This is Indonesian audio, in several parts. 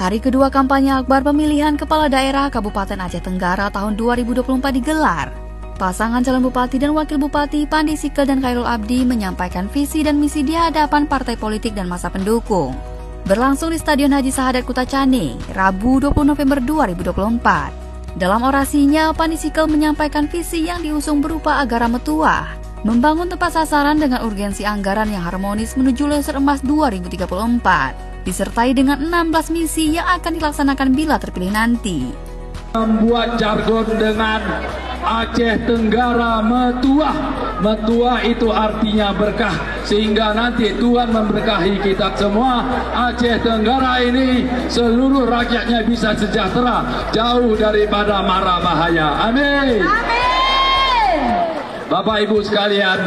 Hari kedua kampanye akbar pemilihan Kepala Daerah Kabupaten Aceh Tenggara tahun 2024 digelar. Pasangan calon bupati dan wakil bupati Pandi Sikel dan Khairul Abdi menyampaikan visi dan misi di hadapan partai politik dan masa pendukung. Berlangsung di Stadion Haji Sahadat Kuta Caning, Rabu 20 November 2024. Dalam orasinya, Pandi Sikel menyampaikan visi yang diusung berupa Agara Metuah, membangun tepat sasaran dengan urgensi anggaran yang harmonis menuju Leser Emas 2034, disertai dengan 16 misi yang akan dilaksanakan bila terpilih nanti. Membuat jargon dengan Aceh Tenggara Metuah. Metuah itu artinya berkah, sehingga nanti Tuhan memberkahi kita semua. Aceh Tenggara ini seluruh rakyatnya bisa sejahtera, jauh daripada mara bahaya. Amin. Bapak Ibu sekalian,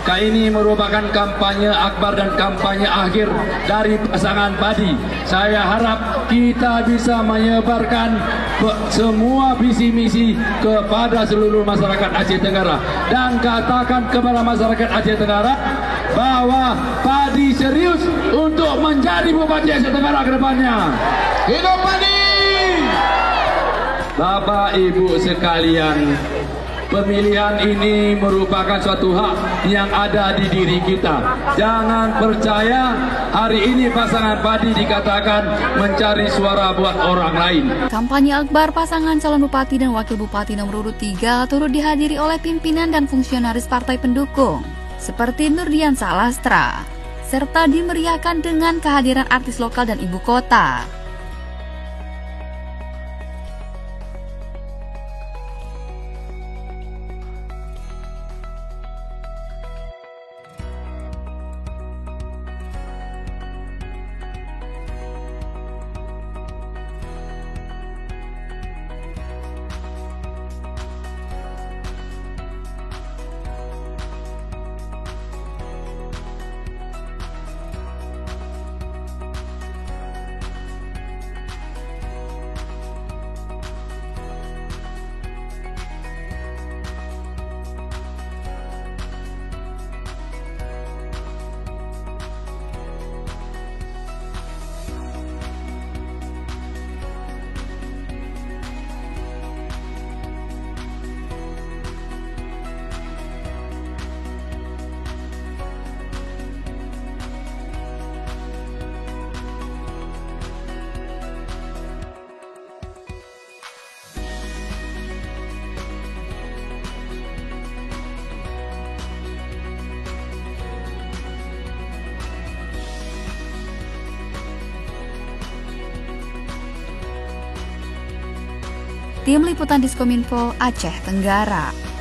ini merupakan kampanye akbar dan kampanye akhir dari pasangan Padi. Saya harap kita bisa menyebarkan semua visi misi kepada seluruh masyarakat Aceh Tenggara dan katakan kepada masyarakat Aceh Tenggara bahwa Padi serius untuk menjadi Bupati Aceh Tenggara ke depannya. Hidup Padi! Bapak Ibu sekalian, pemilihan ini merupakan suatu hak yang ada di diri kita. Jangan percaya hari ini pasangan Padi dikatakan mencari suara buat orang lain. Kampanye akbar pasangan calon bupati dan wakil bupati nomor urut 3 turut dihadiri oleh pimpinan dan fungsionaris partai pendukung seperti Nurdian Salastra, serta dimeriahkan dengan kehadiran artis lokal dan ibu kota. Tim Liputan Diskominfo Aceh Tenggara.